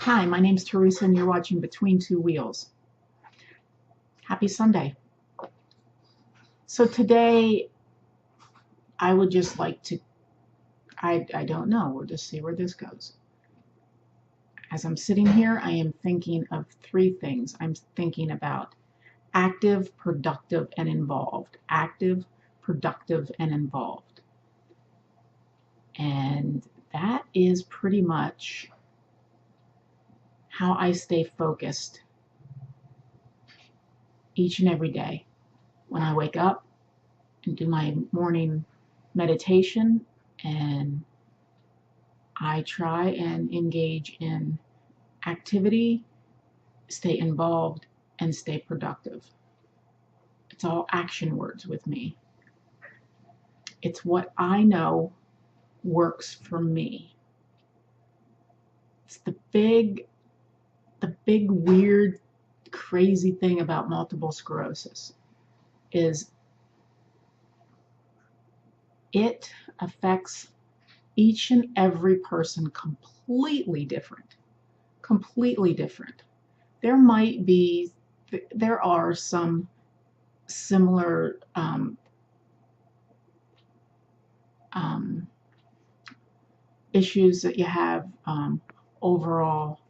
Hi, my name's Teresa and you're watching Between Two Wheels. Happy Sunday. So today I would just like to, I don't know, we'll just see where this goes. As I'm sitting here, I am thinking of three things. I'm thinking about active, productive, and involved. Active, productive, and involved. And that is pretty much how I stay focused each and every day. When I wake up and do my morning meditation, and I try and engage in activity, stay involved, and stay productive. It's all action words with me. It's what I know works for me. It's the big, weird, crazy thing about multiple sclerosis is it affects each and every person completely different. Completely different. There are some similar issues that you have, overall,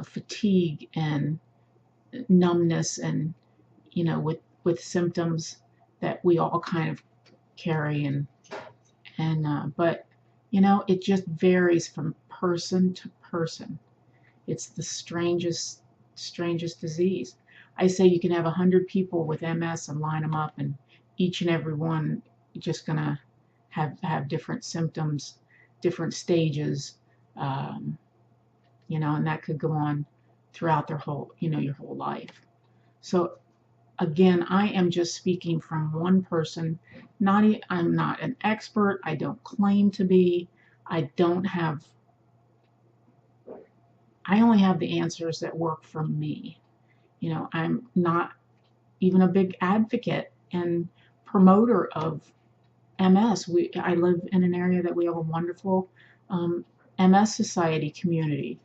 fatigue and numbness, and with symptoms that we all kind of carry, but it just varies from person to person. It's the strangest disease. I say you can have 100 people with MS and line them up, and each and every one just gonna have different symptoms, different stages, and that could go on throughout their whole, your whole life. So again, I am just speaking from one person. I'm not an expert. I don't claim to be. I only have the answers that work for me. I'm not even a big advocate and promoter of MS. I live in an area that we have a wonderful MS Society community,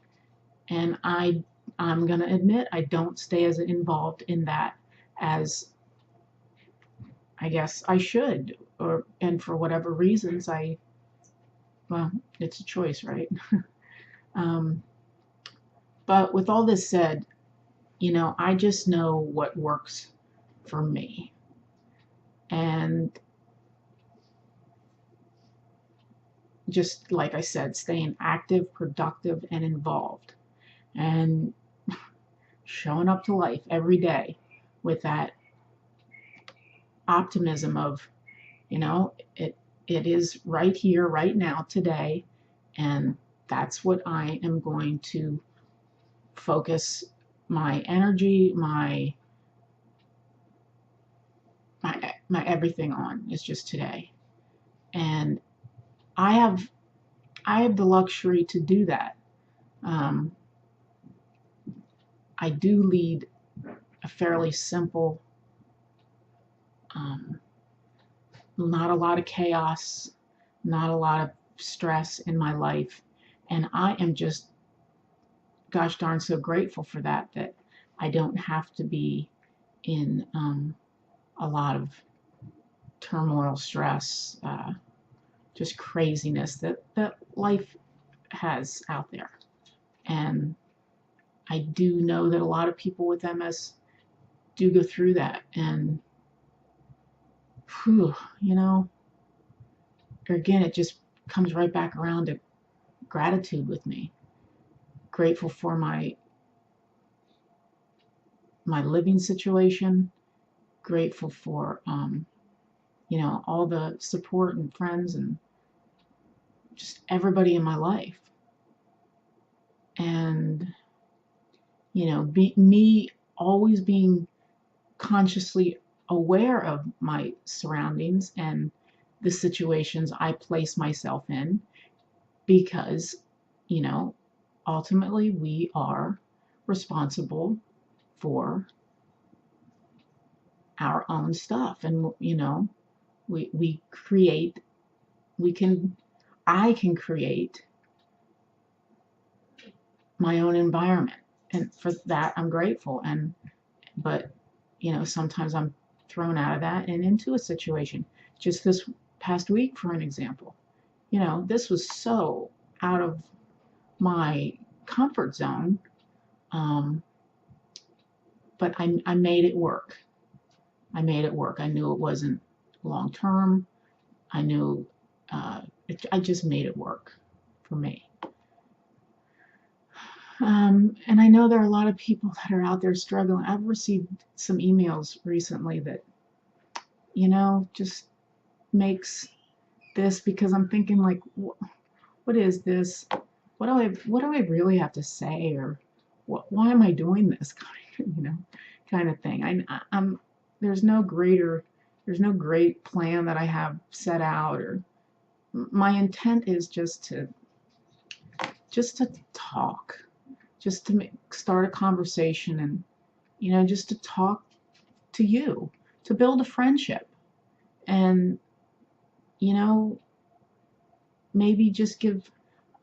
and I'm going to admit I don't stay as involved in that as I guess I should, and for whatever reasons well, it's a choice, right? But with all this said, I just know what works for me. And just like I said, staying active, productive, and involved, and showing up to life every day with that optimism of, it is right here, right now, today, and that's what I am going to focus my energy, my everything on, is just today. And I have the luxury to do that. I do lead a fairly simple, not a lot of chaos, not a lot of stress in my life, and I am just gosh darn so grateful for that I don't have to be in a lot of turmoil, stress, just craziness that life has out there. And I do know that a lot of people with MS do go through that, and whew, again, it just comes right back around to gratitude with me. Grateful for my living situation, grateful for all the support and friends and just everybody in my life. And me always being consciously aware of my surroundings and the situations I place myself in, because ultimately we are responsible for our own stuff, and we create, I can create my own environment. And for that, I'm grateful. But, sometimes I'm thrown out of that and into a situation. Just this past week, for an example, this was so out of my comfort zone. But I made it work. I made it work. I knew it wasn't long term. I knew I just made it work for me. And I know there are a lot of people that are out there struggling. I've received some emails recently that, just makes this, because I'm thinking like, what is this? What do I really have to say, or why am I doing this kind of thing? I'm there's no great plan that I have set out, or my intent is just to talk, just to start a conversation, and just to talk to you, to build a friendship, and maybe just give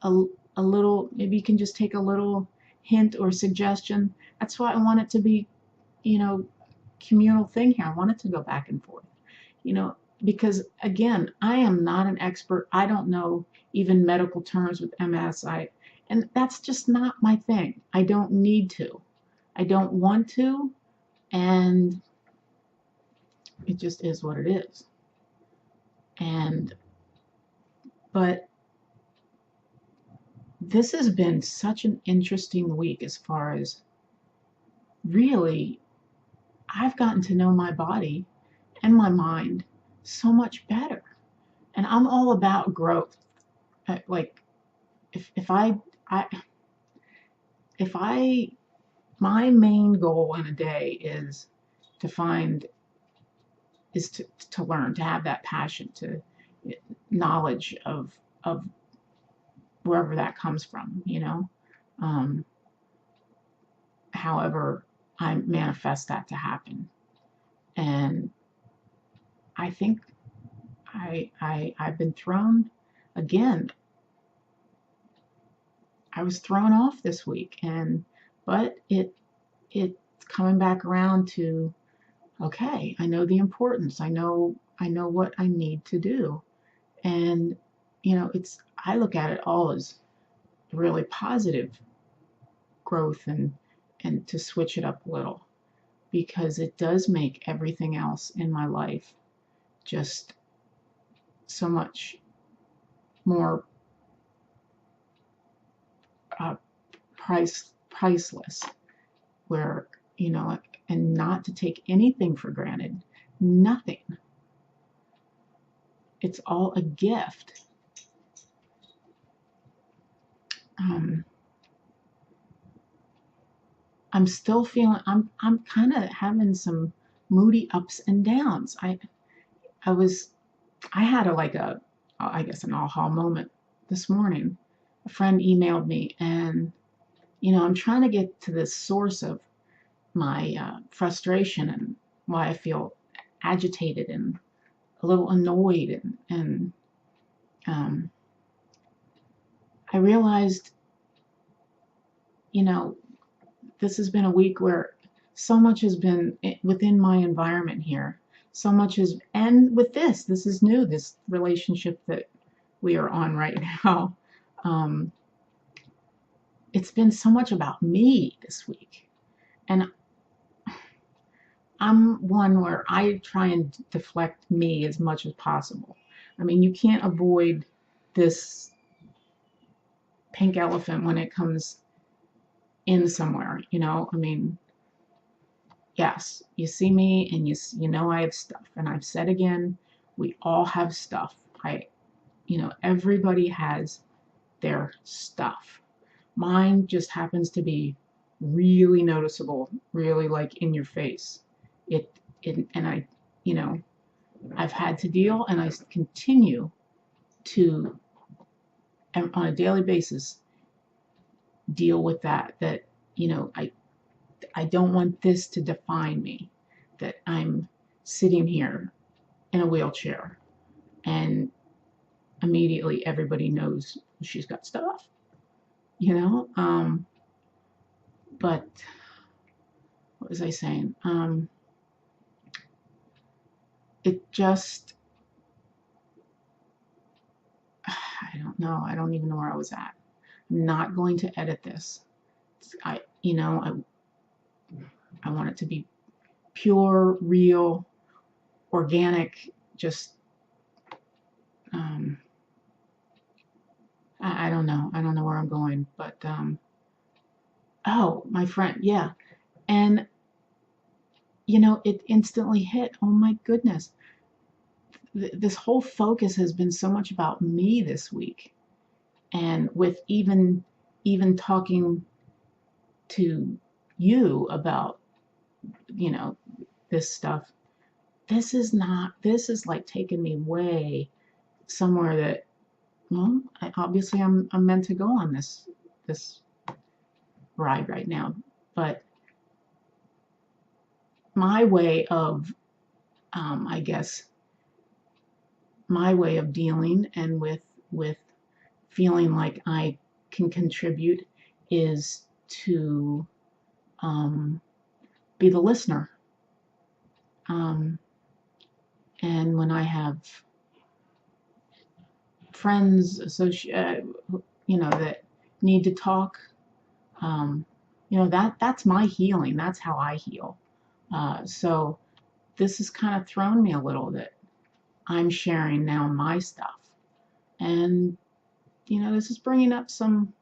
a little, maybe you can just take a little hint or suggestion. That's why I want it to be, communal thing here. I want it to go back and forth, because again, I am not an expert. I don't know even medical terms with MS. And that's just not my thing. I don't need to. I don't want to, and it just is what it is. But this has been such an interesting week, as far as really, I've gotten to know my body and my mind so much better. And I'm all about growth. Like, if my main goal in a day is to learn, to have that passion, to knowledge of wherever that comes from, however I manifest that to happen. And I think I've been thrown again. I was thrown off this week, but it's coming back around to, okay, I know the importance. I know what I need to do. And I look at it all as really positive growth, and to switch it up a little, because it does make everything else in my life just so much more priceless, where, and not to take anything for granted. Nothing. It's all a gift. I'm still feeling, I'm kind of having some moody ups and downs. I had I guess an aha moment this morning. A friend emailed me, and I'm trying to get to the source of my frustration, and why I feel agitated and a little annoyed, and I realized, this has been a week where so much has been within my environment here. So much is, and with this is new, this relationship that we are on right now. It's been so much about me this week. And I'm one where I try and deflect me as much as possible. I mean, you can't avoid this pink elephant when it comes in somewhere, I mean, yes, you see me and you know I have stuff, and I've said again, we all have stuff. Everybody has their stuff. Mine just happens to be really noticeable, really like in your face. And I've had to deal, and I continue to, on a daily basis, deal with that I don't want this to define me, that I'm sitting here in a wheelchair and immediately everybody knows she's got stuff, But what was I saying? It just, I don't know. I don't even know where I was at. I'm not going to edit this. I want it to be pure, real, organic. Just, I don't know. I don't know where I'm going. But oh, my friend, yeah, and it instantly hit. Oh my goodness, this whole focus has been so much about me this week, and with even talking to you about this stuff. This is like taking me way somewhere that, well, obviously I'm meant to go on this ride right now, but my way of I guess my way of dealing and with feeling like I can contribute is to be the listener. And when I have friends, that need to talk, that's my healing. That's how I heal. So this has kind of thrown me a little, that I'm sharing now my stuff, and this is bringing up some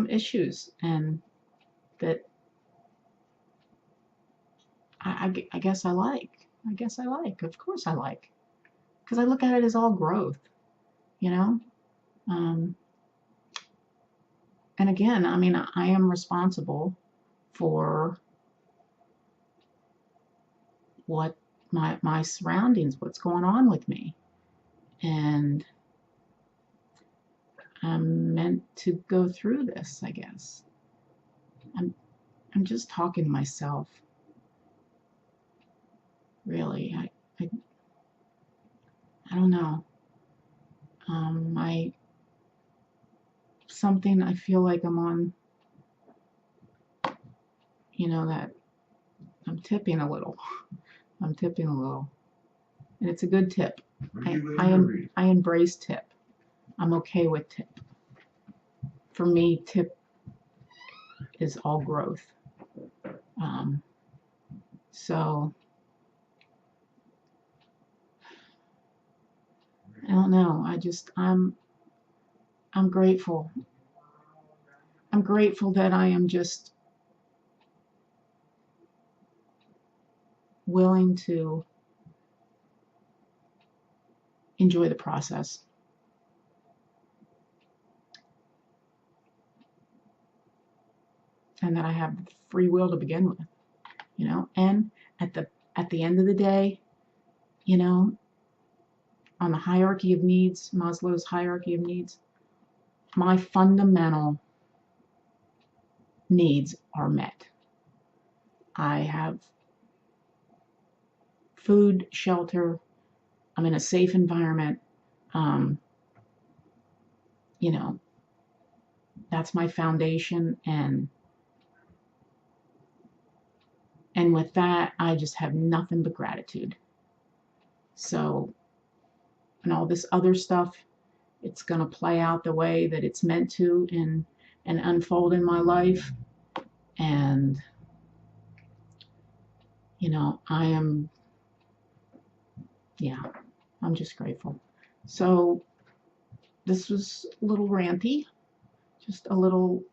issues, and that I guess I like. I guess I like. Of course I like, because I look at it as all growth, you know. And again, I mean, I am responsible for what my surroundings, what's going on with me, and I'm meant to go through this, I guess. I'm just talking to myself, really. I don't know. I feel like I'm on, that I'm tipping a little. I'm tipping a little, and it's a good tip. I embrace tip. I'm okay with tip. For me, tip is all growth. So I don't know. I'm grateful. I'm grateful that I am just willing to enjoy the process. And that I have free will to begin with, and at the end of the day, on the hierarchy of needs, Maslow's hierarchy of needs, my fundamental needs are met. I have food, shelter, I'm in a safe environment. That's my foundation, and with that, I just have nothing but gratitude. So, and all this other stuff, it's going to play out the way that it's meant to, and unfold in my life. And I'm just grateful. So this was a little ranty, just a little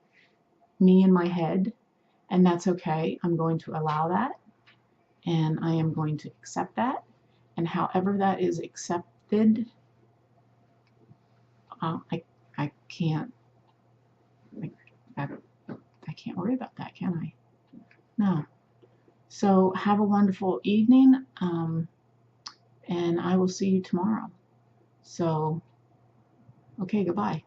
me in my head, and that's okay. I'm going to allow that, and I am going to accept that, and however that is accepted, I can't I can't worry about that, can I? No. So have a wonderful evening, and I will see you tomorrow. So, okay, goodbye.